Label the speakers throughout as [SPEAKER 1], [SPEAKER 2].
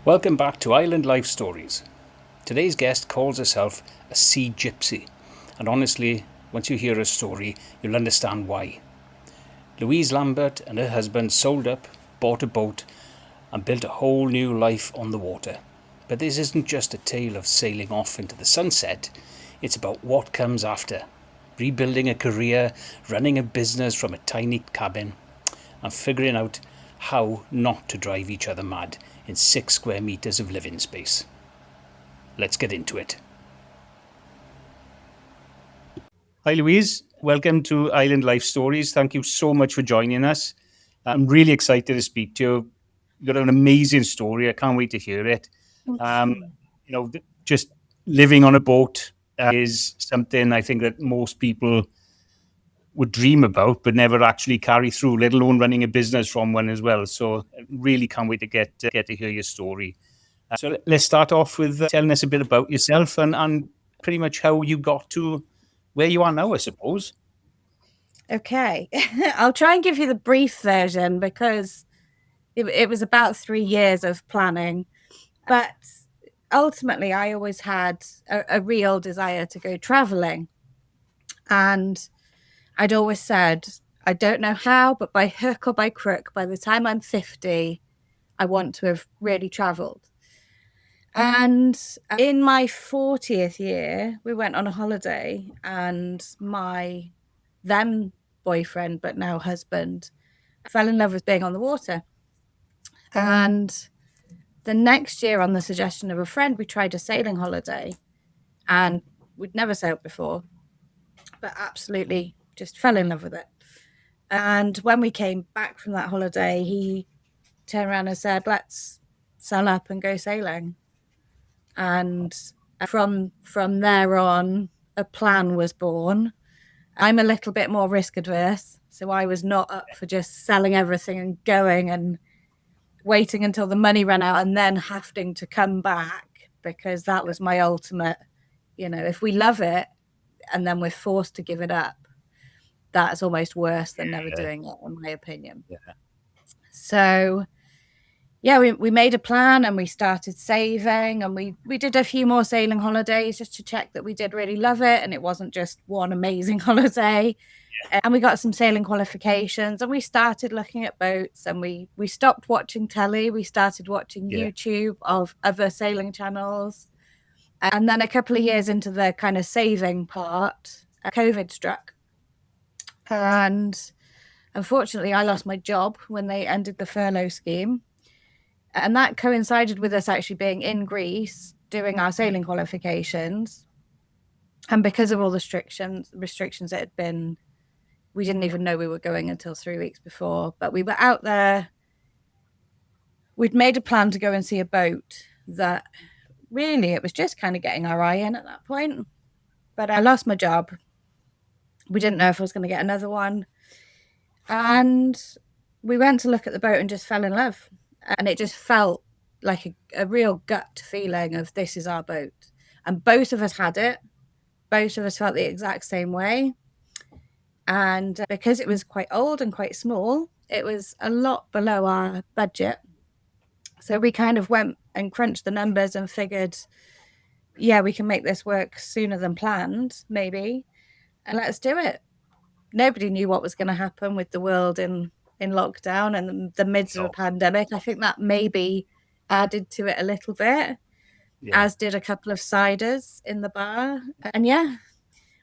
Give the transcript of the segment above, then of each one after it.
[SPEAKER 1] Welcome back to Island Life Stories. Today's guest calls herself a sea gypsy, and honestly, once you hear her story, you'll understand why. Louise Lambert and her husband sold up, bought a boat, and built a whole new life on the water. But this isn't just a tale of sailing off into the sunset, it's about what comes after. Rebuilding a career, running a business from a tiny cabin, and figuring out how not to drive each other mad in 6 square meters of living space. Let's get into it. Hi, Louise. Welcome to Island Life Stories. Thank you so much for joining us. I'm really excited to speak to you. You've got an amazing story. I can't wait to hear it. Just living on a boat is something I think that most people would dream about, but never actually carry through, let alone running a business from one as well. So I really can't wait to get to hear your story. So let's start off with telling us a bit about yourself and pretty much how you got to where you are now, I suppose.
[SPEAKER 2] Okay, I'll try and give you the brief version because it was about 3 years of planning. But ultimately, I always had a real desire to go traveling. And I'd always said, I don't know how, but by hook or by crook, by the time I'm 50, I want to have really traveled. And in my 40th year, we went on a holiday, and my then boyfriend, but now husband, fell in love with being on the water. And the next year, on the suggestion of a friend, we tried a sailing holiday, and we'd never sailed before, but absolutely just fell in love with it. And when we came back from that holiday, he turned around and said, let's sell up and go sailing. And from there on, a plan was born. I'm a little bit more risk adverse, so I was not up for just selling everything and going and waiting until the money ran out and then having to come back, because that was my ultimate, if we love it and then we're forced to give it up, that's almost worse than never doing it, in my opinion.
[SPEAKER 1] Yeah.
[SPEAKER 2] So yeah, we made a plan and we started saving, and we did a few more sailing holidays just to check that we did really love it and it wasn't just one amazing holiday. And we got some sailing qualifications, and we started looking at boats, and we stopped watching telly. We started watching YouTube of other sailing channels. And then a couple of years into the kind of saving part, COVID struck. And unfortunately, I lost my job when they ended the furlough scheme. And that coincided with us actually being in Greece doing our sailing qualifications. And because of all the restrictions that had been, we didn't even know we were going until 3 weeks before. But we were out there. We'd made a plan to go and see a boat that really, it was just kind of getting our eye in at that point. But I lost my job. We didn't know if I was going to get another one. And we went to look at the boat and just fell in love. And it just felt like a real gut feeling of, this is our boat. And both of us had it. Both of us felt the exact same way. And because it was quite old and quite small, it was a lot below our budget. So we kind of went and crunched the numbers and figured, yeah, we can make this work sooner than planned, maybe. And let's do it. Nobody knew what was going to happen with the world in lockdown and the midst of a pandemic. I think that maybe added to it a little bit, as did a couple of ciders in the bar. And yeah,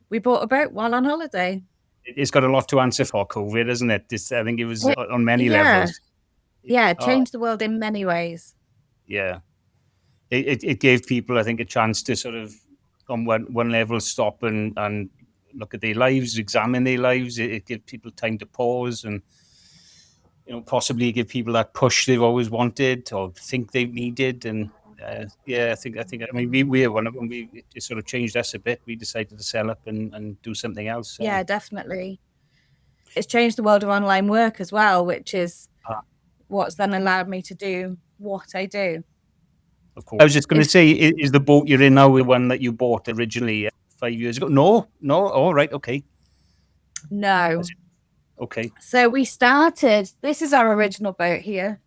[SPEAKER 2] we bought a boat while on holiday.
[SPEAKER 1] It's got a lot to answer for, COVID, isn't it? I think it was on many levels.
[SPEAKER 2] Yeah, it changed the world in many ways.
[SPEAKER 1] Yeah. It gave people, I think, a chance to sort of, on one level, stop and look at their lives, examine their lives. It gave people time to pause and, possibly give people that push they've always wanted or think they've needed. And I think, we were one of them. It sort of changed us a bit. We decided to sell up and do something else.
[SPEAKER 2] Yeah, definitely. It's changed the world of online work as well, which is what's then allowed me to do what I do.
[SPEAKER 1] Of course. I was just going to say, is the boat you're in now the one that you bought originally 5 years ago? No. Oh, right. Okay.
[SPEAKER 2] No.
[SPEAKER 1] Okay.
[SPEAKER 2] So we started. This is our original boat here.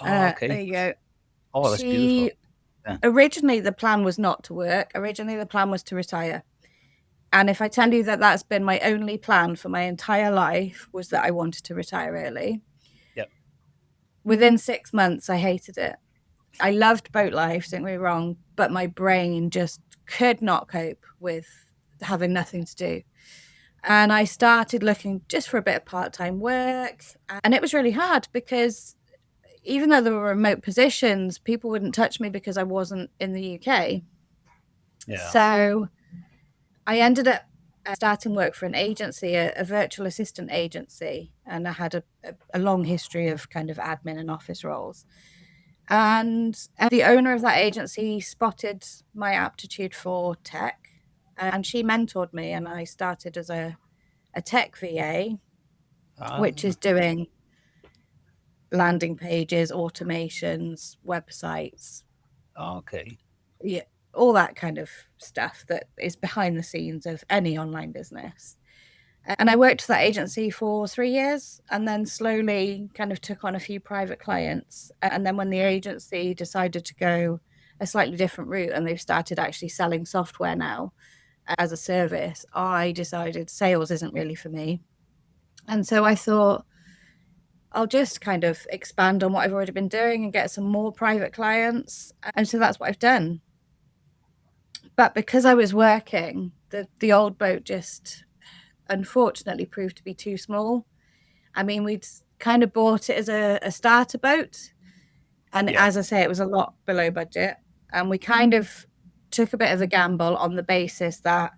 [SPEAKER 1] Okay.
[SPEAKER 2] There you go.
[SPEAKER 1] Oh, that's beautiful.
[SPEAKER 2] She
[SPEAKER 1] Yeah.
[SPEAKER 2] originally the plan was not to work. Originally the plan was to retire. And if I tell you that that's been my only plan for my entire life, was that I wanted to retire early.
[SPEAKER 1] Yep.
[SPEAKER 2] Within 6 months, I hated it. I loved boat life, don't get me wrong, but my brain just could not cope with having nothing to do. And I started looking just for a bit of part-time work. And it was really hard because even though there were remote positions, people wouldn't touch me because I wasn't in the UK.
[SPEAKER 1] Yeah.
[SPEAKER 2] So I ended up starting work for an agency, a virtual assistant agency, and I had a long history of kind of admin and office roles. And the owner of that agency spotted my aptitude for tech, and she mentored me, and I started as a tech VA, which is doing landing pages, automations, websites,
[SPEAKER 1] Okay.
[SPEAKER 2] yeah, all that kind of stuff that is behind the scenes of any online business. And I worked for that agency for 3 years and then slowly kind of took on a few private clients. And then when the agency decided to go a slightly different route and they've started actually selling software now as a service, I decided sales isn't really for me. And so I thought, I'll just kind of expand on what I've already been doing and get some more private clients. And so that's what I've done. But because I was working, the old boat just unfortunately proved to be too small. I mean, we'd kind of bought it as a starter boat. And
[SPEAKER 1] Yeah.
[SPEAKER 2] as I say, it was a lot below budget. And we kind of took a bit of a gamble on the basis that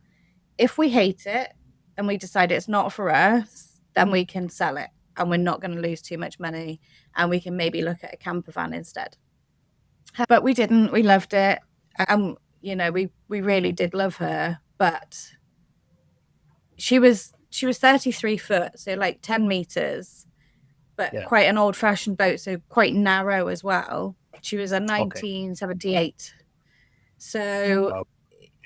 [SPEAKER 2] if we hate it and we decide it's not for us, then we can sell it and we're not going to lose too much money and we can maybe look at a camper van instead. But we didn't. We loved it. And, you know, we really did love her. But she was 33 foot, so like 10 meters, but
[SPEAKER 1] Yeah.
[SPEAKER 2] quite an old fashioned boat, so quite narrow as well. She was a
[SPEAKER 1] Okay.
[SPEAKER 2] 1978. So
[SPEAKER 1] Wow.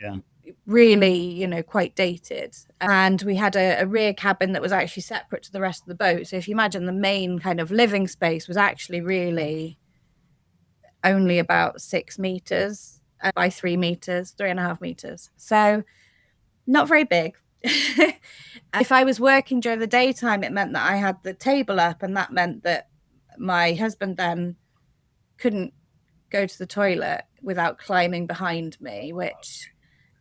[SPEAKER 1] Yeah.
[SPEAKER 2] really, you know, quite dated. And we had a rear cabin that was actually separate to the rest of the boat. So if you imagine the main kind of living space was actually really only about 6 meters by 3 meters, 3.5 meters. So not very big. If I was working during the daytime, it meant that I had the table up, and that meant that my husband then couldn't go to the toilet without climbing behind me, which,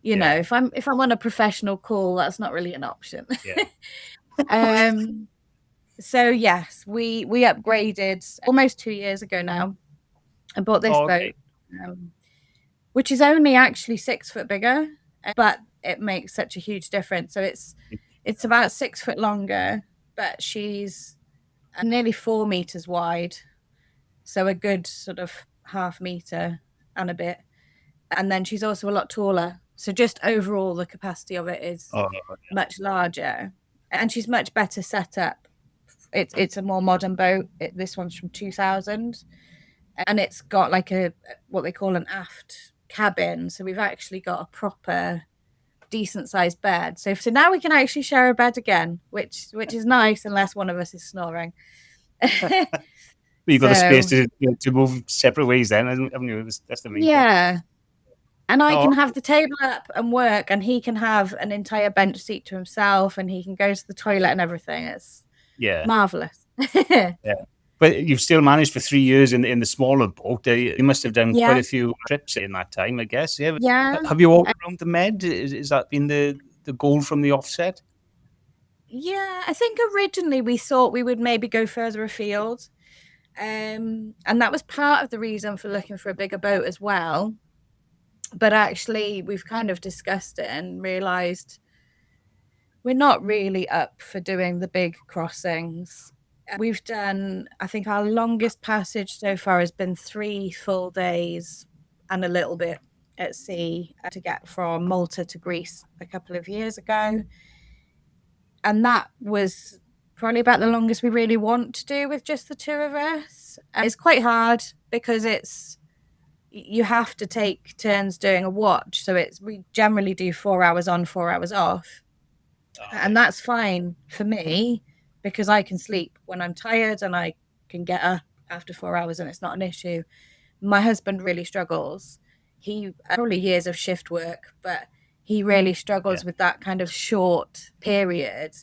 [SPEAKER 2] you know,
[SPEAKER 1] Yeah.
[SPEAKER 2] if I'm on a professional call, that's not really an option.
[SPEAKER 1] Yeah.
[SPEAKER 2] um so yes, we upgraded almost 2 years ago now and bought this
[SPEAKER 1] Oh,
[SPEAKER 2] boat,
[SPEAKER 1] okay.
[SPEAKER 2] which is only actually 6 foot bigger, but it makes such a huge difference. So it's about 6 foot longer, but she's nearly 4 meters wide, so a good sort of half meter and a bit. And then she's also a lot taller. So just overall, the capacity of it is
[SPEAKER 1] Oh,
[SPEAKER 2] much larger, and she's much better set up. It's a more modern boat. This one's from 2000, and it's got like a what they call an aft cabin. So we've actually got a proper decent sized bed. So now we can actually share a bed again, which is nice unless one of us is snoring.
[SPEAKER 1] you've got the space
[SPEAKER 2] So
[SPEAKER 1] to to move separate ways then, haven't you? That's the main thing.
[SPEAKER 2] yeah. And I
[SPEAKER 1] Oh,
[SPEAKER 2] can have the table up and work, and he can have an entire bench seat to himself, and he can go to the toilet and everything. It's
[SPEAKER 1] yeah.
[SPEAKER 2] marvelous.
[SPEAKER 1] Yeah. But you've still managed for 3 years in the smaller boat. You must have done quite
[SPEAKER 2] Yeah.
[SPEAKER 1] a few trips in that time, I guess. Yeah.
[SPEAKER 2] Yeah.
[SPEAKER 1] Have you walked around the Med? Is that been the goal from the offset?
[SPEAKER 2] Yeah. I think originally we thought we would maybe go further afield. And that was part of the reason for looking for a bigger boat as well. But actually, we've kind of discussed it and realized we're not really up for doing the big crossings. We've done, I think our longest passage so far has been 3 full days and a little bit at sea to get from Malta to Greece a couple of years ago. And that was probably about the longest we really want to do with just the two of us. It's quite hard because you have to take turns doing a watch. So we generally do 4 hours on, 4 hours off. And that's fine for me because I can sleep when I'm tired and I can get up after 4 hours and it's not an issue. My husband really struggles. He probably years of shift work, but he really struggles with that kind of short period.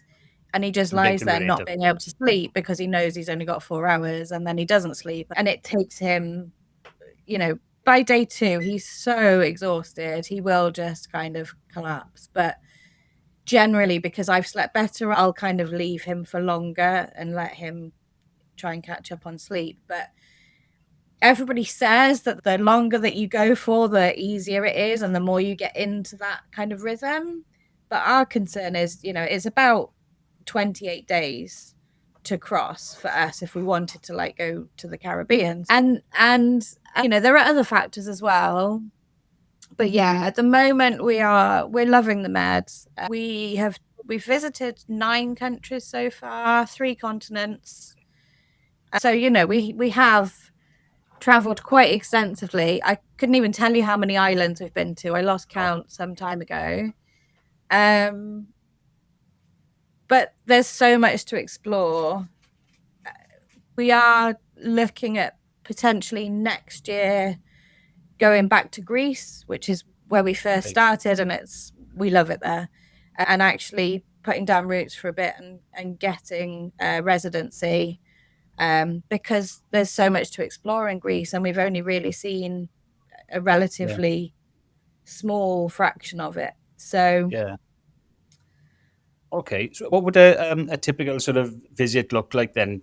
[SPEAKER 2] And he just lies there not being able to sleep because he knows he's only got 4 hours, and then he doesn't sleep. And it takes him, by day 2, he's so exhausted, he will just kind of collapse. But generally, because I've slept better, I'll kind of leave him for longer and let him try and catch up on sleep. But everybody says that the longer that you go for, the easier it is and the more you get into that kind of rhythm. But our concern is, it's about 28 days to cross for us if we wanted to go to the Caribbean. And there are other factors as well. But yeah, at the moment we're loving the Meds. We've visited 9 countries so far, 3 continents. So we have traveled quite extensively. I couldn't even tell you how many islands we've been to. I lost count some time ago. But there's so much to explore. We are looking at potentially next year going back to Greece, which is where we first started, and we love it there. And actually putting down roots for a bit and getting residency, because there's so much to explore in Greece, and we've only really seen a relatively small fraction of it. So
[SPEAKER 1] okay, so what would a typical sort of visit look like then?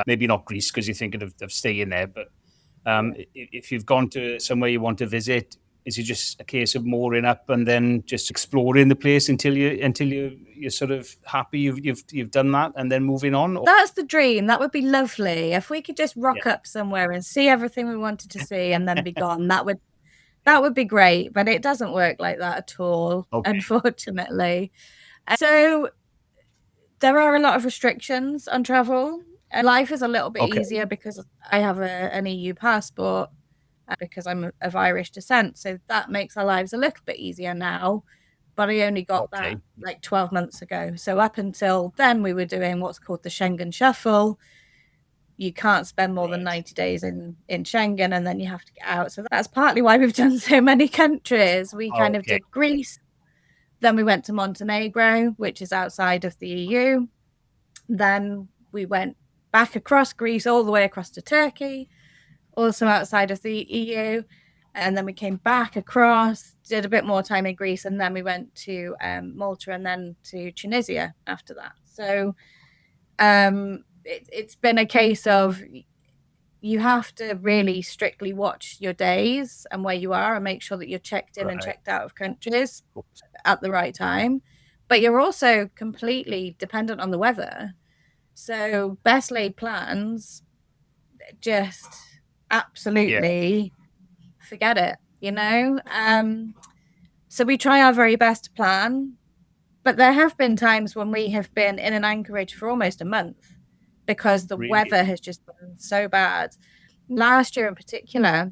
[SPEAKER 1] Maybe not Greece because you're thinking of staying there, but if you've gone to somewhere you want to visit, is it just a case of mooring up and then just exploring the place until you're sort of happy you've done that and then moving on?
[SPEAKER 2] That's the dream. That would be lovely if we could just rock up somewhere and see everything we wanted to see and then be gone. That would be great, but it doesn't work like that at all, unfortunately. So there are a lot of restrictions on travel. Life is a little bit easier because I have an EU passport, because I'm of Irish descent. So that makes our lives a little bit easier now. But I only got that 12 months ago. So up until then, we were doing what's called the Schengen Shuffle. You can't spend more than 90 days in Schengen, and then you have to get out. So that's partly why we've done so many countries. We kind of did Greece. Then we went to Montenegro, which is outside of the EU. Then we went back across Greece all the way across to Turkey, also outside of the EU. And then we came back across, did a bit more time in Greece, and then we went to Malta and then to Tunisia after that. So it's been a case of you have to really strictly watch your days and where you are and make sure that you're checked in and checked out of countries at the right time. But you're also completely dependent on the weather. So best laid plans, just absolutely forget it, So we try our very best to plan. But there have been times when we have been in an anchorage for almost a month because the weather has just been so bad. Last year in particular,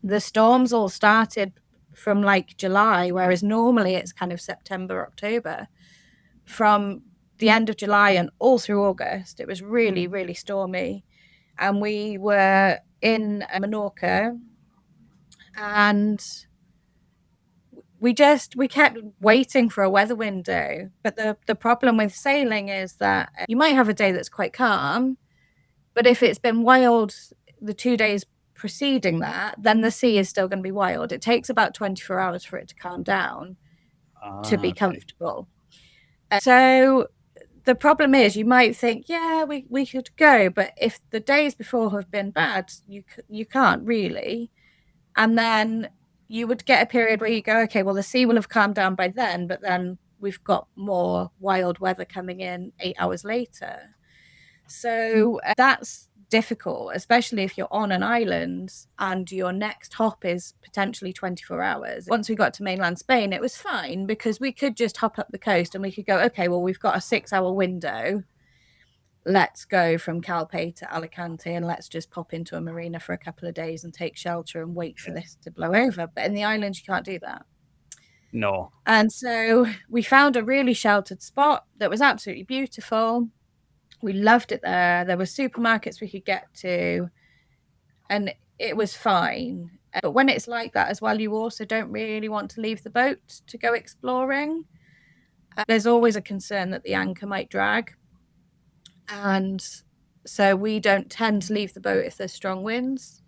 [SPEAKER 2] the storms all started from July, whereas normally it's kind of September, October. From the end of July and all through August, it was really, really stormy. And we were in Menorca, and we kept waiting for a weather window. But the problem with sailing is that you might have a day that's quite calm, but if it's been wild the 2 days preceding that, then the sea is still going to be wild. It takes about 24 hours for it to calm down to be comfortable. So the problem is you might think, we could go, but if the days before have been bad, you can't really. And then you would get a period where you go, okay, well, the sea will have calmed down by then, but then we've got more wild weather coming in 8 hours later. So that's difficult, especially if you're on an island and your next hop is potentially 24 hours. Once we got to mainland Spain, it was fine because we could just hop up the coast and we could go, okay, well, we've got a 6-hour window. Let's go from Calpe to Alicante and let's just pop into a marina for a couple of days and take shelter and wait for this to blow over. But in the islands, you can't do that.
[SPEAKER 1] No.
[SPEAKER 2] And so we found a really sheltered spot that was absolutely beautiful. We loved it there. There were supermarkets we could get to. And it was fine. But when it's like that as well, you also don't really want to leave the boat to go exploring. There's always a concern that the anchor might drag. And so we don't tend to leave the boat if there's strong winds.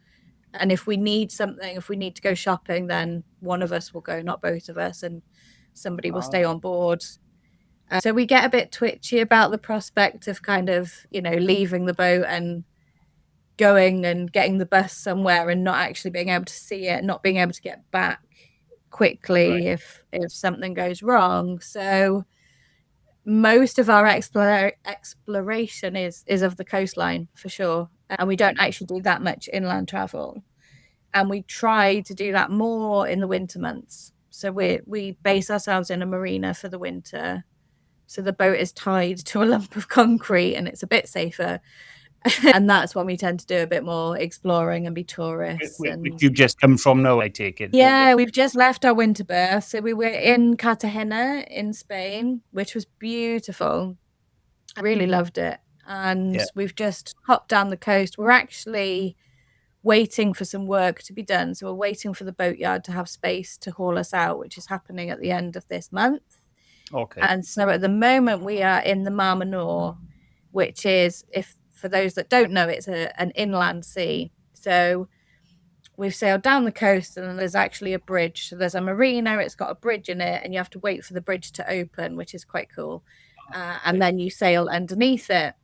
[SPEAKER 2] And if we need something, if we need to go shopping, then one of us will go, not both of us, and somebody will stay on board. So we get a bit twitchy about the prospect of kind of, leaving the boat and going and getting the bus somewhere and not actually being able to see it, not being able to get back quickly if something goes wrong. So most of our exploration is of the coastline for sure, and we don't actually do that much inland travel, and we try to do that more in the winter months. So we base ourselves in a marina for the winter, so the boat is tied to a lump of concrete and it's a bit safer. And that's when we tend to do a bit more exploring and be tourists.
[SPEAKER 1] Which you've just come from now, I take it.
[SPEAKER 2] Yeah, we've just left our winter berth. So we were in Cartagena in Spain, which was beautiful. I really loved it. And we've just hopped down the coast. We're actually waiting for some work to be done. So we're waiting for the boatyard to have space to haul us out, which is happening at the end of this month.
[SPEAKER 1] Okay.
[SPEAKER 2] And so at the moment we are in the Mar Menor, which is, if for those that don't know, it's an inland sea. So we've sailed down the coast and there's actually a bridge. So there's a marina, it's got a bridge in it, and you have to wait for the bridge to open, which is quite cool. And then you sail underneath it.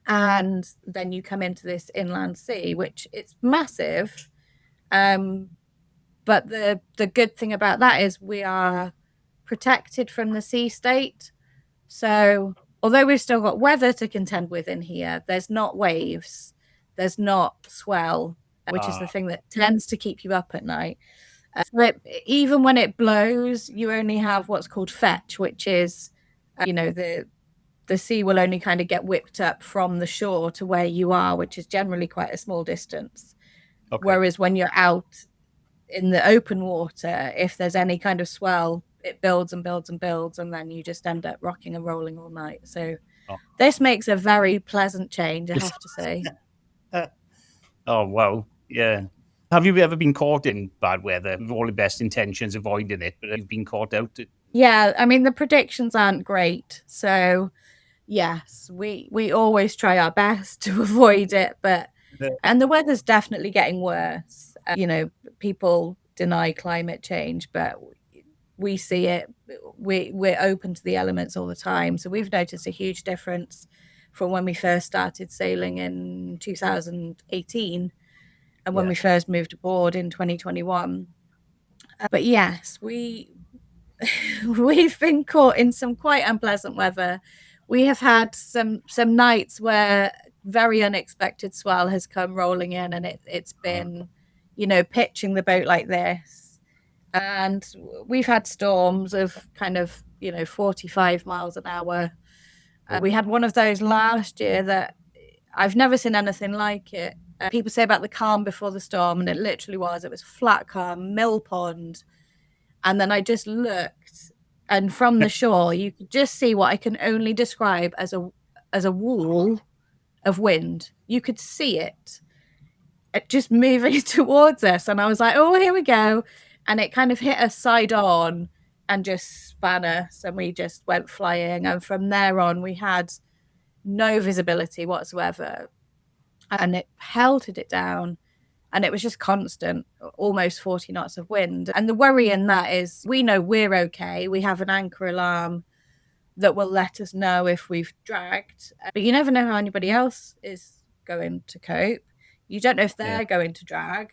[SPEAKER 2] And then you come into this inland sea, which it's massive. But the good thing about that is we are protected from the sea state. So although we've still got weather to contend with in here, there's not waves, there's not swell, which is the thing that tends to keep you up at night. So even when it blows, you only have what's called fetch, which is, the sea will only kind of get whipped up from the shore to where you are, which is generally quite a small distance. Okay. Whereas when you're out in the open water, if there's any kind of swell, it builds and builds and builds, and then you just end up rocking and rolling all night. So this makes a very pleasant change, I have to say.
[SPEAKER 1] Oh, wow. Yeah. Have you ever been caught in bad weather with all the best intentions avoiding it, but you've been caught out?
[SPEAKER 2] Yeah, I mean, the predictions aren't great. So, yes, we always try our best to avoid it. And the weather's definitely getting worse. People deny climate change, but we see it. We're open to the elements all the time. So we've noticed a huge difference from when we first started sailing in 2018 and when we first moved aboard in 2021. But yes, we've been caught in some quite unpleasant weather. We have had some nights where very unexpected swell has come rolling in, and it's been, pitching the boat like this. And we've had storms of kind of, 45 miles an hour. We had one of those last year that I've never seen anything like it. People say about the calm before the storm, and it literally was. It was flat calm, mill pond. And then I just looked, and from the shore, you could just see what I can only describe as a wall of wind. You could see it just moving towards us. And I was like, oh, here we go. And it kind of hit us side on and just span us, and we just went flying. And from there on, we had no visibility whatsoever. And it pelted it down. And it was just constant, almost 40 knots of wind. And the worry in that is we know we're okay. We have an anchor alarm that will let us know if we've dragged. But you never know how anybody else is going to cope. You don't know if they're going to drag.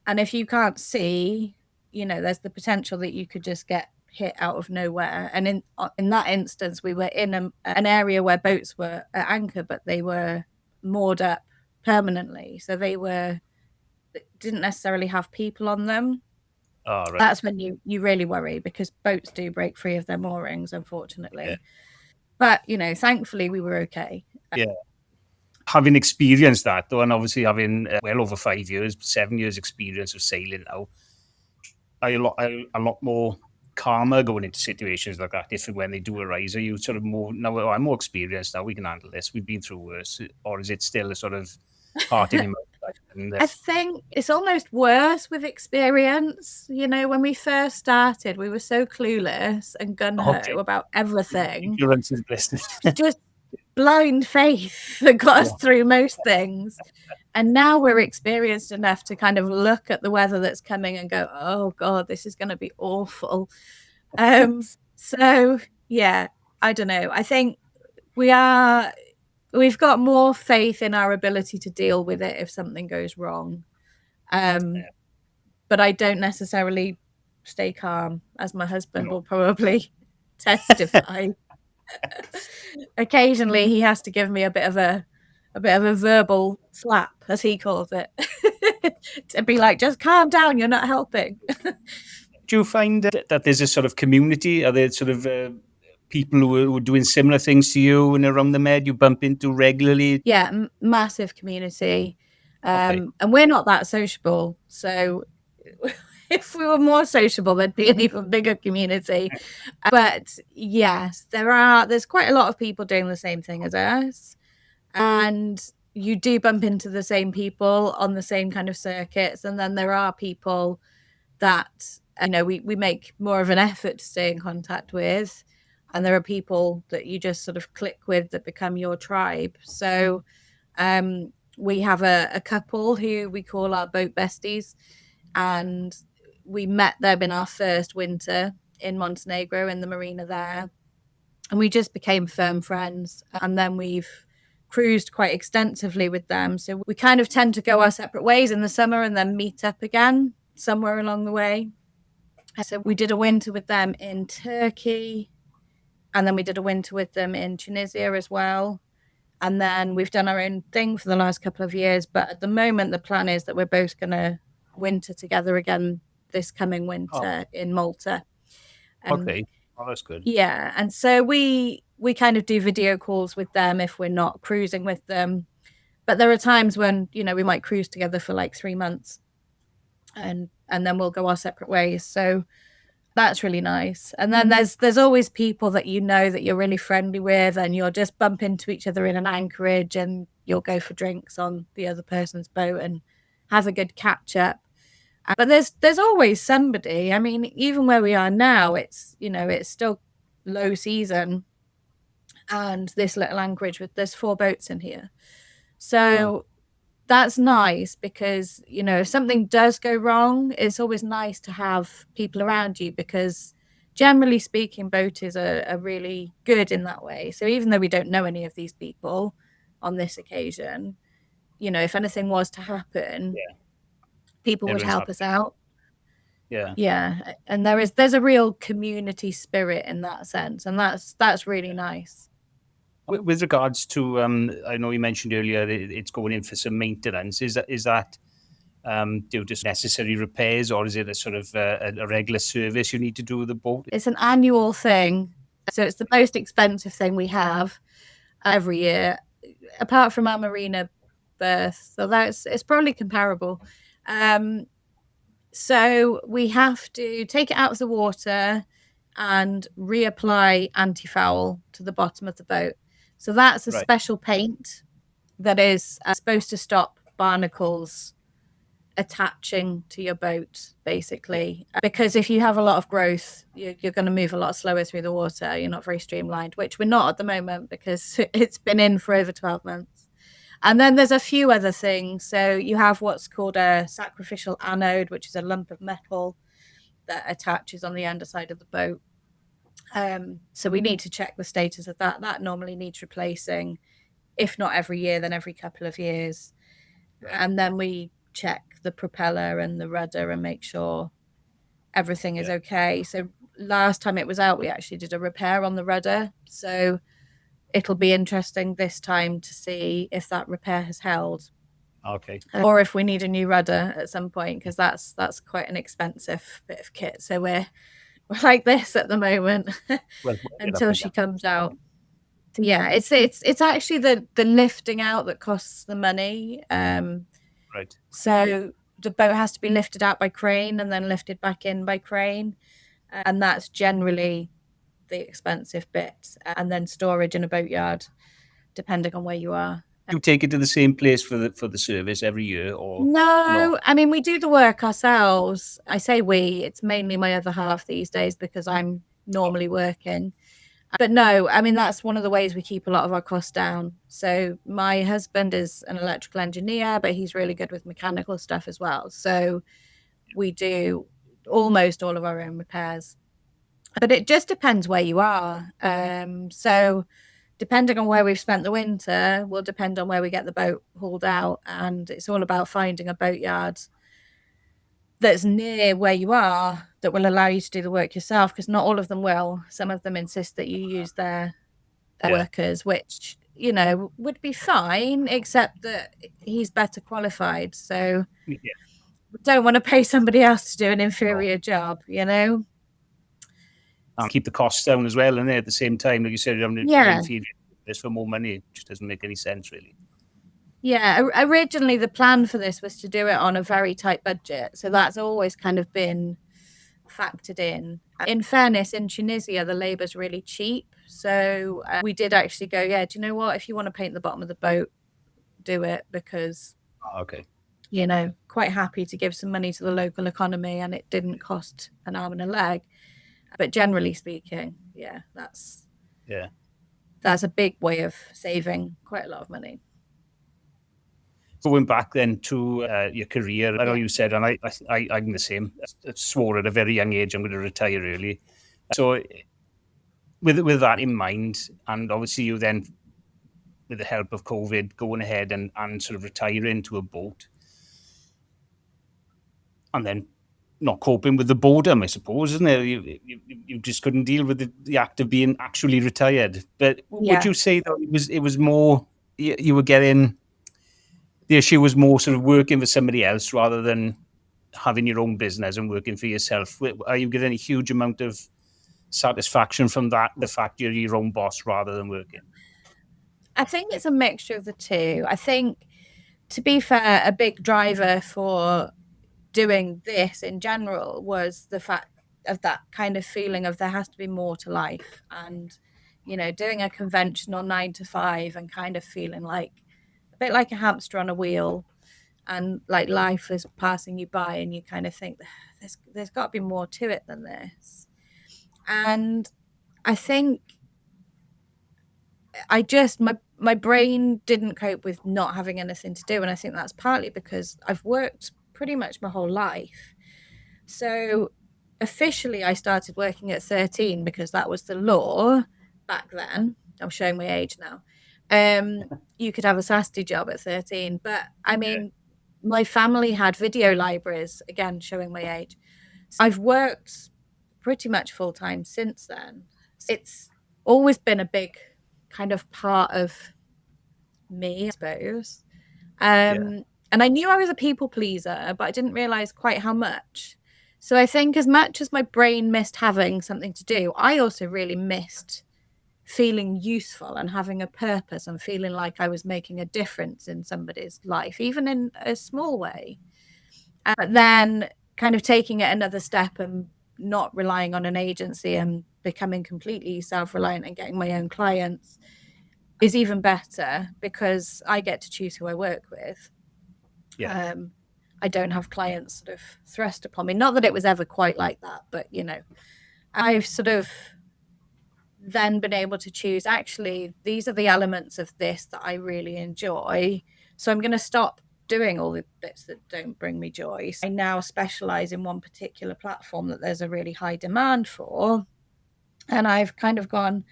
[SPEAKER 2] And if you can't see, there's the potential that you could just get hit out of nowhere. And in that instance, we were in an area where boats were at anchor, but they were moored up permanently. So they didn't necessarily have people on them. Oh, right. That's when you really worry, because boats do break free of their moorings, unfortunately. But thankfully we were okay.
[SPEAKER 1] Having experienced that though, and obviously having well over 5 years, 7 years experience of sailing now, are you a lot more calmer going into situations like that if and when they do arise? Are you sort of more, now I'm more experienced now, we can handle this, we've been through worse, or is it still a sort of heart in your mouth
[SPEAKER 2] I think it's almost worse with experience. When we first started, we were so clueless and gung-ho about everything.
[SPEAKER 1] Ignorance is bliss.
[SPEAKER 2] Just blind faith that got us through most things. And now we're experienced enough to kind of look at the weather that's coming and go, oh God, this is going to be awful. So yeah, I don't know. I think we've got more faith in our ability to deal with it if something goes wrong. But I don't necessarily stay calm, as my husband will probably testify. Occasionally he has to give me a bit of a verbal slap, as he calls it, to be like, just calm down, you're not helping.
[SPEAKER 1] Do you find that there's a sort of community? Are there sort of people who are doing similar things to you and around the Med you bump into regularly?
[SPEAKER 2] Yeah, massive community. And we're not that sociable. So if we were more sociable, there'd be an even bigger community. But yes, there's quite a lot of people doing the same thing as us. And you do bump into the same people on the same kind of circuits. And then there are people that, we make more of an effort to stay in contact with. And there are people that you just sort of click with that become your tribe. So we have a couple who we call our boat besties. And we met them in our first winter in Montenegro in the marina there. And we just became firm friends. And then we've cruised quite extensively with them. So we kind of tend to go our separate ways in the summer and then meet up again somewhere along the way. So we did a winter with them in Turkey, and then we did a winter with them in Tunisia as well. And then we've done our own thing for the last couple of years. But at the moment, the plan is that we're both going to winter together again this coming winter in Malta.
[SPEAKER 1] Okay. Oh, that's good.
[SPEAKER 2] Yeah. And so we kind of do video calls with them if we're not cruising with them. But there are times when, we might cruise together for like 3 months and then we'll go our separate ways. So that's really nice. And then there's always people that that you're really friendly with, and you'll just bump into each other in an anchorage and you'll go for drinks on the other person's boat and have a good catch up. But there's always somebody. I mean, even where we are now, it's still low season, and this little anchorage there's 4 boats in here. So that's nice because, if something does go wrong, it's always nice to have people around you, because generally speaking, boaters are really good in that way. So even though we don't know any of these people on this occasion, if anything was to happen, people would help us out. Yeah. And there's a real community spirit in that sense. And that's really nice.
[SPEAKER 1] With regards to, I know you mentioned earlier it's going in for some maintenance. Is that due to necessary repairs, or is it a sort of a regular service you need to do with the boat?
[SPEAKER 2] It's an annual thing. So it's the most expensive thing we have every year, apart from our marina berth. So it's probably comparable. So we have to take it out of the water and reapply anti-foul to the bottom of the boat. So that's a special paint that is supposed to stop barnacles attaching to your boat, basically. Because if you have a lot of growth, you're going to move a lot slower through the water. You're not very streamlined, which we're not at the moment because it's been in for over 12 months. And then there's a few other things. So you have what's called a sacrificial anode, which is a lump of metal that attaches on the underside of the boat. So we need to check the status of that. That normally needs replacing, if not every year, then every couple of years. And then we check the propeller and the rudder and make sure everything is okay. So last time it was out, we actually did a repair on the rudder. So it'll be interesting this time to see if that repair has held.
[SPEAKER 1] Okay.
[SPEAKER 2] Or if we need a new rudder at some point, because that's quite an expensive bit of kit. So we're like this at the moment until she comes out. So yeah, it's actually the lifting out that costs the money. So the boat has to be lifted out by crane and then lifted back in by crane, and that's generally the expensive bit. And then storage in a boatyard, depending on where you are.
[SPEAKER 1] You take it to the same place for the service every year, or
[SPEAKER 2] No,
[SPEAKER 1] not?
[SPEAKER 2] I mean, we do the work ourselves. I say we, it's mainly my other half these days because I'm normally working. But no, I mean, that's one of the ways we keep a lot of our costs down. So my husband is an electrical engineer, but he's really good with mechanical stuff as well. So we do almost all of our own repairs. But it just depends where you are. So depending on where we've spent the winter will depend on where we get the boat hauled out. And it's all about finding a boatyard that's near where you are that will allow you to do the work yourself, because not all of them will. Some of them insist that you use their workers, which, you know, would be fine, except that he's better qualified. So
[SPEAKER 1] Yeah.
[SPEAKER 2] we don't want to pay somebody else to do an
[SPEAKER 1] No.
[SPEAKER 2] inferior job, you know?
[SPEAKER 1] And keep the costs down as well, and at the same time, like you said,
[SPEAKER 2] Yeah.
[SPEAKER 1] inferior this for more money. It just doesn't make any sense, really.
[SPEAKER 2] Yeah. Originally, the plan for this was to do it on a very tight budget. So that's always kind of been factored in. In fairness, in Tunisia, the labour's really cheap. So we did actually go, yeah, do you know what? If you want to paint the bottom of the boat, do it, because,
[SPEAKER 1] Okay.
[SPEAKER 2] you know, quite happy to give some money to the local economy, and it didn't cost an arm and a leg. But generally speaking, yeah, that's a big way of saving quite a lot of money.
[SPEAKER 1] Going back then to your career, I know you said, and I'm the same. I swore at a very young age I'm going to retire early. So with that in mind, and obviously you then, with the help of COVID, going ahead and sort of retiring to a boat, and then not coping with the boredom, I suppose, isn't it? You just couldn't deal with the act of being actually retired. But would you say that it was more, you were getting, the issue was more sort of working for somebody else rather than having your own business and working for yourself? Are you getting a huge amount of satisfaction from that, the fact you're your own boss rather than working?
[SPEAKER 2] I think it's a mixture of the two. I think, to be fair, a big driver for doing this in general was the fact of that kind of feeling of there has to be more to life. And, you know, doing a conventional 9 to 5 and kind of feeling like a bit like a hamster on a wheel, and like life is passing you by, and you kind of think there's got to be more to it than this. And I think my brain didn't cope with not having anything to do, and I think that's partly because I've worked pretty much my whole life. So officially I started working at 13 because that was the law back then. I'm showing my age now. You could have a SASTI job at 13, but I mean, my family had video libraries, again showing my age. So I've worked pretty much full time since then. It's always been a big kind of part of me, I suppose. And I knew I was a people pleaser, but I didn't realize quite how much. So I think as much as my brain missed having something to do, I also really missed feeling useful and having a purpose and feeling like I was making a difference in somebody's life, even in a small way. But then kind of taking it another step and not relying on an agency and becoming completely self-reliant and getting my own clients is even better, because I get to choose who I work with. I don't have clients sort of thrust upon me. Not that it was ever quite like that, but, you know, I've sort of then been able to choose, actually, these are the elements of this that I really enjoy. So I'm going to stop doing all the bits that don't bring me joy. So I now specialize in one particular platform that there's a really high demand for. And I've kind of gone,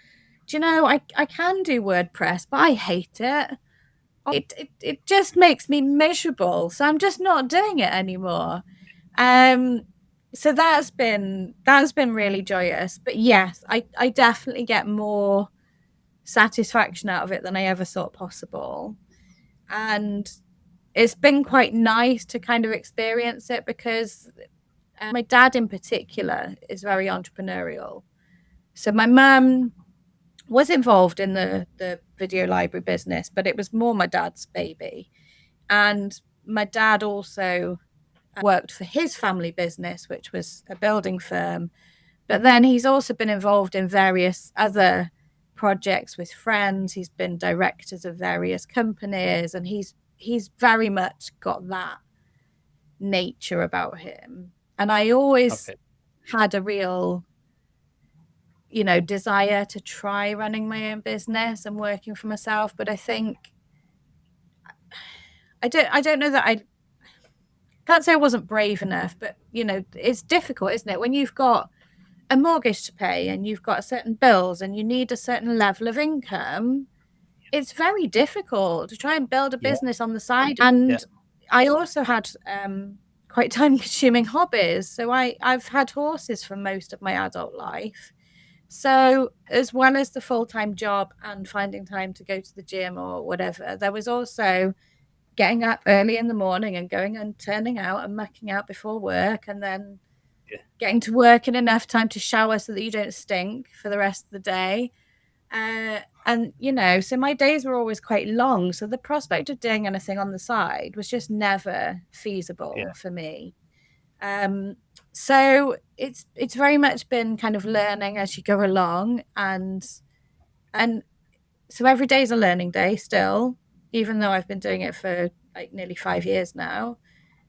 [SPEAKER 2] do you know, I can do WordPress, but I hate it. It just makes me miserable. So I'm just not doing it anymore. So that's been really joyous. But yes, I definitely get more satisfaction out of it than I ever thought possible. And it's been quite nice to kind of experience it, because my dad in particular is very entrepreneurial. So my mum was involved in the video library business, but it was more my dad's baby. And my dad also worked for his family business, which was a building firm. But then he's also been involved in various other projects with friends. He's been directors of various companies, and he's very much got that nature about him. And I always had a real, desire to try running my own business and working for myself. But I think I don't know that I can't say I wasn't brave enough, but it's difficult, isn't it? When you've got a mortgage to pay and you've got certain bills and you need a certain level of income, it's very difficult to try and build a business on the side. And I also had quite time-consuming hobbies. So I've had horses for most of my adult life. So as well as the full-time job and finding time to go to the gym or whatever, there was also getting up early in the morning and going and turning out and mucking out before work, and then getting to work in enough time to shower so that you don't stink for the rest of the day. And so my days were always quite long. So the prospect of doing anything on the side was just never feasible for me. So it's very much been kind of learning as you go along, and so every day is a learning day still, even though I've been doing it for like nearly 5 years now,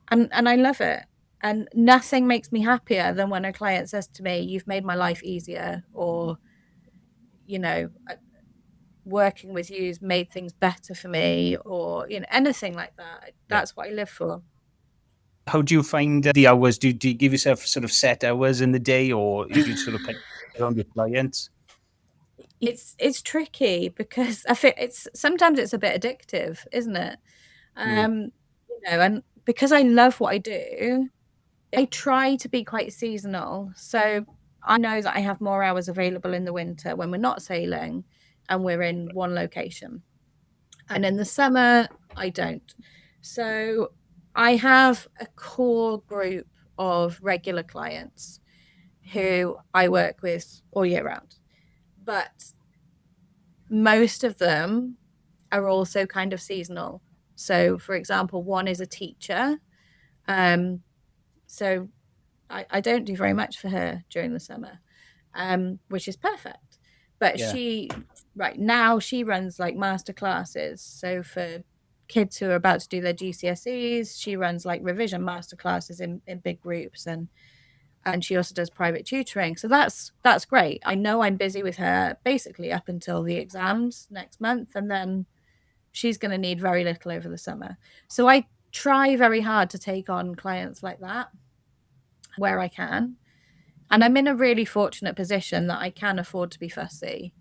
[SPEAKER 2] and I love it. And nothing makes me happier than when a client says to me, "You've made my life easier," or working with you's made things better for me, or anything like that. That's what I live for.
[SPEAKER 1] How do you find the hours? Do you give yourself sort of set hours in the day, or do you sort of pick around your clients?
[SPEAKER 2] It's tricky because I feel sometimes it's a bit addictive, isn't it? And because I love what I do, I try to be quite seasonal. So I know that I have more hours available in the winter when we're not sailing and we're in one location. And in the summer, I don't. So I have a core group of regular clients who I work with all year round. But most of them are also kind of seasonal. So, for example, one is a teacher. So I don't do very much for her during the summer, which is perfect. But right now, she runs like master classes. So for kids who are about to do their GCSEs, she runs like revision master classes in big groups, and she also does private tutoring. So that's great. I know I'm busy with her basically up until the exams next month, and then she's going to need very little over the summer. So I try very hard to take on clients like that where I can. And I'm in a really fortunate position that I can afford to be fussy,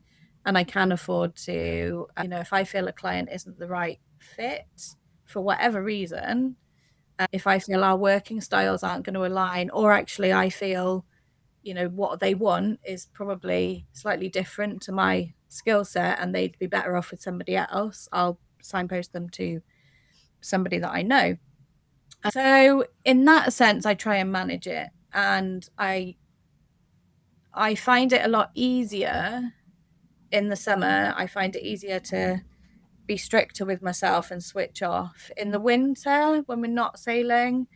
[SPEAKER 2] and I can afford to, if I feel a client isn't the right fit for whatever reason, if I feel our working styles aren't going to align, or actually I feel, what they want is probably slightly different to my skill set and they'd be better off with somebody else, I'll signpost them to somebody that I know. So in that sense, I try and manage it, and I find it a lot easier in the summer. I find it easier to be stricter with myself and switch off. In the winter, when we're not sailing,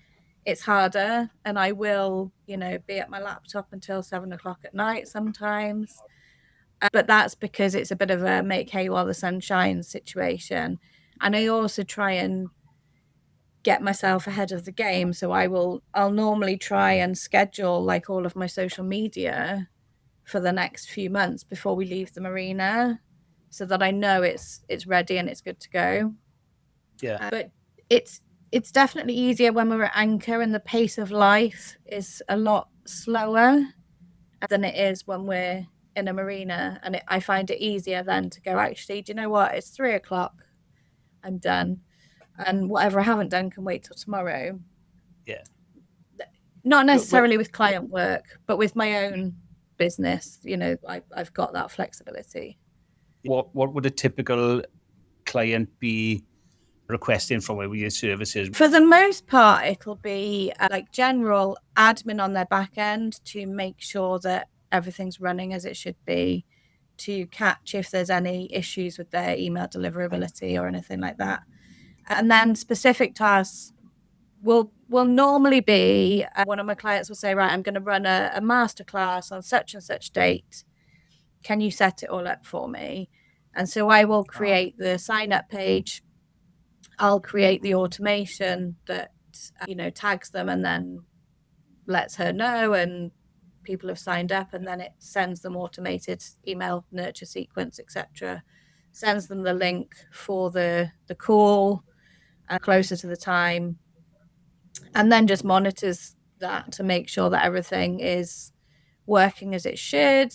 [SPEAKER 2] it's harder, and I will, be at my laptop until 7:00 at night sometimes. But that's because it's a bit of a make hay while the sun shines situation. And I also try and get myself ahead of the game. So I'll normally try and schedule like all of my social media for the next few months before we leave the marina, so that I know it's ready and it's good to go. But it's definitely easier when we're at anchor, and the pace of life is a lot slower than it is when we're in a marina. And I find it easier then to go, actually, do you know what? It's 3:00. I'm done. And whatever I haven't done can wait till tomorrow.
[SPEAKER 1] Yeah.
[SPEAKER 2] Not necessarily with client work, but with my own business, I've got that flexibility.
[SPEAKER 1] What would a typical client be requesting from your services?
[SPEAKER 2] For the most part, it'll be like general admin on their back end to make sure that everything's running as it should be, to catch if there's any issues with their email deliverability or anything like that. And then specific tasks will normally be one of my clients will say, right, I'm going to run a masterclass on such and such date. can you set it all up for me? And so I will create the sign up page. I'll create the automation that, tags them and then lets her know, and people have signed up, and then it sends them automated email nurture sequence, etc. Sends them the link for the call closer to the time, and then just monitors that to make sure that everything is working as it should.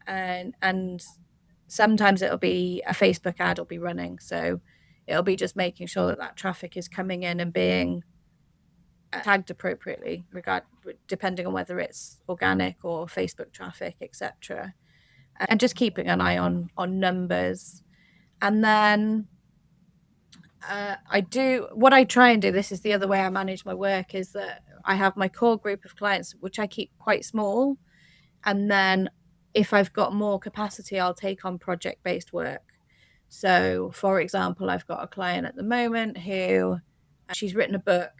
[SPEAKER 2] And sometimes it'll be a Facebook ad will be running, so it'll be just making sure that that traffic is coming in and being tagged appropriately, depending on whether it's organic or Facebook traffic, etc. And just keeping an eye on numbers. And then what I try and do, this is the other way I manage my work, is that I have my core group of clients, which I keep quite small. And then if I've got more capacity, I'll take on project-based work. So, for example, I've got a client at the moment who she's written a book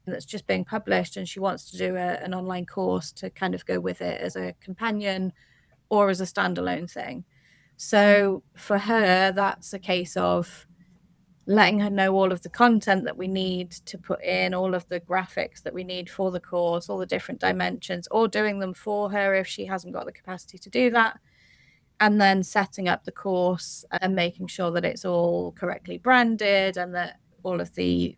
[SPEAKER 2] that's just being published, and she wants to do an online course to kind of go with it as a companion or as a standalone thing. So for her, that's a case of letting her know all of the content that we need to put in, all of the graphics that we need for the course, all the different dimensions, or doing them for her if she hasn't got the capacity to do that. And then setting up the course and making sure that it's all correctly branded and that all of the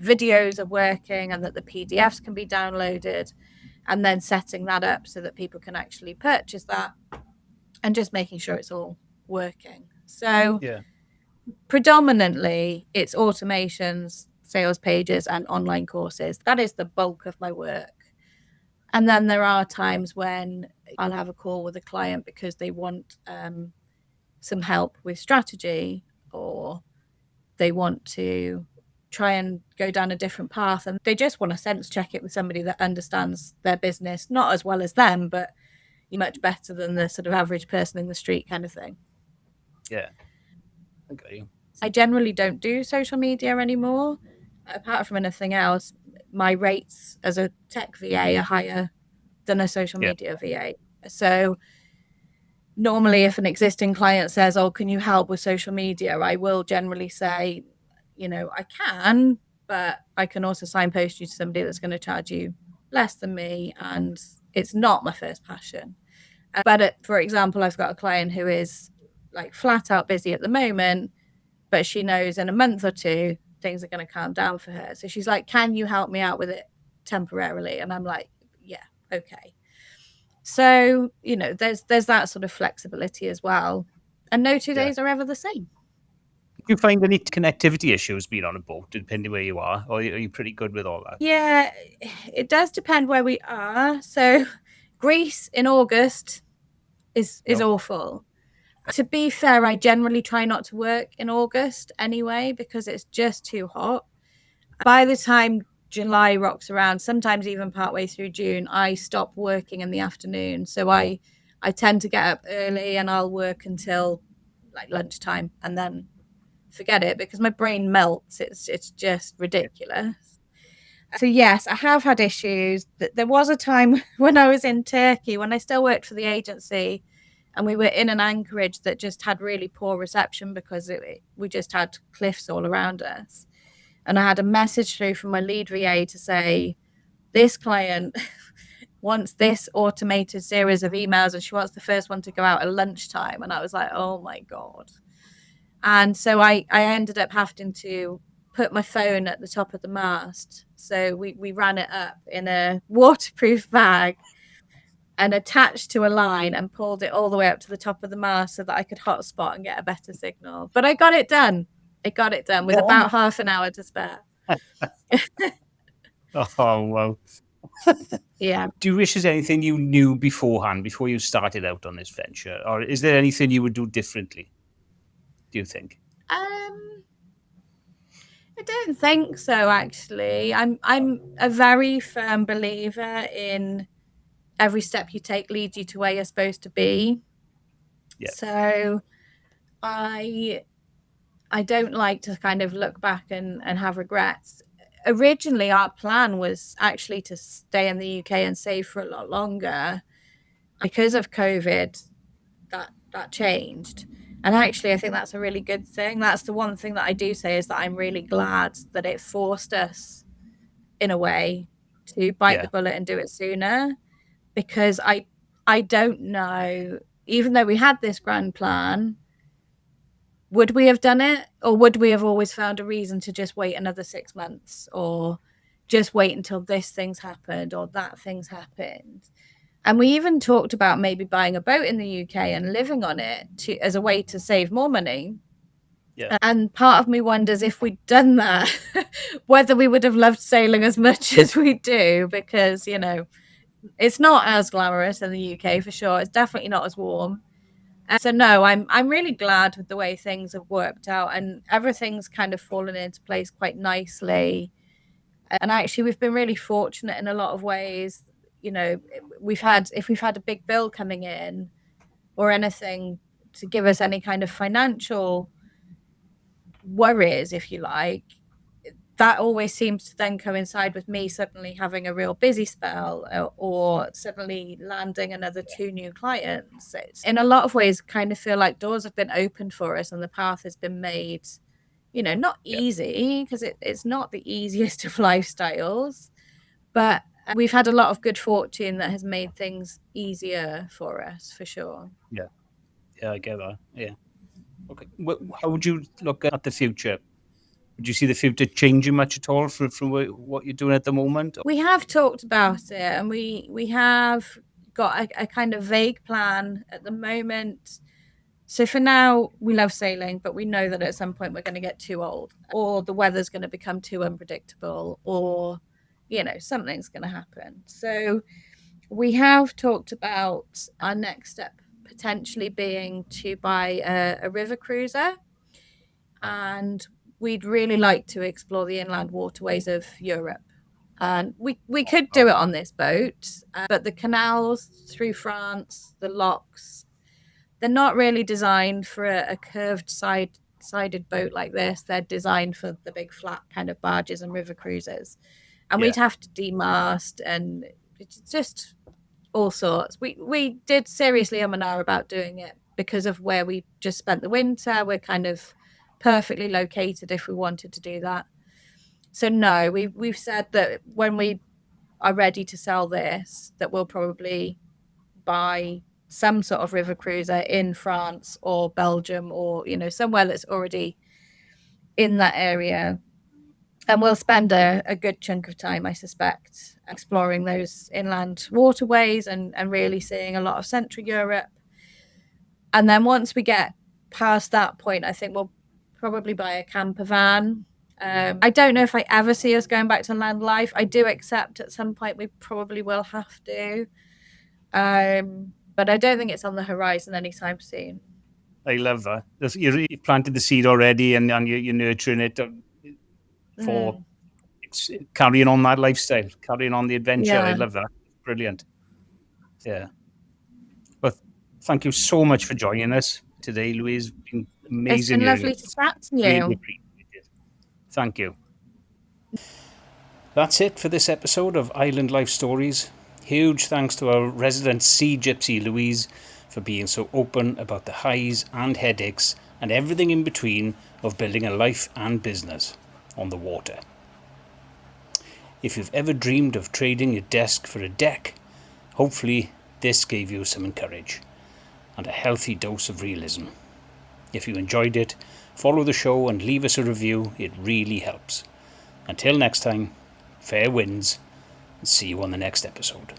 [SPEAKER 2] videos are working and that the PDFs can be downloaded, and then setting that up so that people can actually purchase that, and just making sure it's all working. So predominantly it's automations, sales pages, and online courses. That is the bulk of my work. And then there are times when I'll have a call with a client because they want some help with strategy, or they want to try and go down a different path, and they just want to sense check it with somebody that understands their business, not as well as them, but much better than the sort of average person in the street kind of thing.
[SPEAKER 1] Yeah. Okay.
[SPEAKER 2] I generally don't do social media anymore. Apart from anything else, my rates as a tech VA are higher than a social media VA. So normally if an existing client says, oh, can you help with social media? I will generally say, I can, but I can also signpost you to somebody that's going to charge you less than me, and it's not my first passion. But for example, I've got a client who is like flat out busy at the moment, but she knows in a month or two things are going to calm down for her. So she's like, can you help me out with it temporarily? And I'm like, yeah, okay. So, there's that sort of flexibility as well. And no 2 days are ever the same.
[SPEAKER 1] Do you find any connectivity issues being on a boat, depending where you are, or are you pretty good with all that?
[SPEAKER 2] Yeah, it does depend where we are. So Greece in August is awful. To be fair, I generally try not to work in August anyway, because it's just too hot. By the time July rocks around, sometimes even partway through June, I stop working in the afternoon. So I tend to get up early and I'll work until like lunchtime and then forget it, because my brain melts. It's just ridiculous. So yes, I have had issues. There was a time when I was in Turkey, when I still worked for the agency, and we were in an anchorage that just had really poor reception because we just had cliffs all around us. And I had a message through from my lead VA to say, this client wants this automated series of emails, and she wants the first one to go out at lunchtime. And I was like, oh my God. And so I ended up having to put my phone at the top of the mast. So we ran it up in a waterproof bag and attached to a line and pulled it all the way up to the top of the mast so that I could hotspot and get a better signal. But I got it done. With about half an hour to spare.
[SPEAKER 1] Oh, wow.
[SPEAKER 2] Yeah.
[SPEAKER 1] Do you wish there's anything you knew beforehand, before you started out on this venture? Or is there anything you would do differently, do you think?
[SPEAKER 2] I don't think so, actually. I'm a very firm believer in every step you take leads you to where you're supposed to be.
[SPEAKER 1] Yeah.
[SPEAKER 2] So I don't like to kind of look back and have regrets. Originally, our plan was actually to stay in the UK and save for a lot longer. Because of COVID, that changed. And actually, I think that's a really good thing. That's the one thing that I do say, is that I'm really glad that it forced us, in a way, to bite the bullet and do it sooner, because I don't know, even though we had this grand plan, would we have done it, or would we have always found a reason to just wait another 6 months, or just wait until this thing's happened or that thing's happened? And we even talked about maybe buying a boat in the UK and living on it as a way to save more money.
[SPEAKER 1] Yeah.
[SPEAKER 2] And part of me wonders, if we'd done that, whether we would have loved sailing as much as we do, because, you know, it's not as glamorous in the UK for sure. It's definitely not as warm. So no, I'm really glad with the way things have worked out, and everything's kind of fallen into place quite nicely. And actually, we've been really fortunate in a lot of ways. You know, if we've had a big bill coming in or anything to give us any kind of financial worries, if you like, that always seems to then coincide with me suddenly having a real busy spell, or suddenly landing another 2 new clients. It's, in a lot of ways, kind of feel like doors have been opened for us and the path has been made, you know, not easy, because it's not the easiest of lifestyles, but we've had a lot of good fortune that has made things easier for us, for sure.
[SPEAKER 1] Yeah, I get that. Yeah. Okay. How would you look at the future? Would you see the future changing much at all from what you're doing at the moment?
[SPEAKER 2] We have talked about it, and we have got a kind of vague plan at the moment. So for now, we love sailing, but we know that at some point we're going to get too old, or the weather's going to become too unpredictable, or, you know, something's going to happen. So we have talked about our next step potentially being to buy a river cruiser, and we'd really like to explore the inland waterways of Europe. And we could do it on this boat, but the canals through France, the locks, they're not really designed for a curved sided boat like this. They're designed for the big flat kind of barges and river cruisers. And we'd have to demast, and it's just all sorts. We did seriously and ah about doing it because of where we just spent the winter. We're kind of perfectly located if we wanted to do that. So no, we've said that when we are ready to sell this, that we'll probably buy some sort of river cruiser in France or Belgium, or, you know, somewhere that's already in that area. And we'll spend a good chunk of time, I suspect, exploring those inland waterways and really seeing a lot of Central Europe. And then once we get past that point, I think we'll probably buy a camper van. I don't know if I ever see us going back to land life. I do accept at some point we probably will have to. But I don't think it's on the horizon anytime soon.
[SPEAKER 1] I love that. You've planted the seed already, and you're nurturing it for carrying on that lifestyle, carrying on the adventure.
[SPEAKER 2] Yeah.
[SPEAKER 1] I love that. Brilliant. Yeah. But thank you so much for joining us today, Louise. It's been amazing.
[SPEAKER 2] It's been lovely to chat to you.
[SPEAKER 1] Really appreciate it. Thank you. That's it for this episode of Island Life Stories. Huge thanks to our resident sea gypsy, Louise, for being so open about the highs and headaches and everything in between of building a life and business on the water. If you've ever dreamed of trading your desk for a deck, hopefully this gave you some encouragement and a healthy dose of realism. If you enjoyed it, follow the show and leave us a review. It really helps. Until next time, fair winds, and see you on the next episode.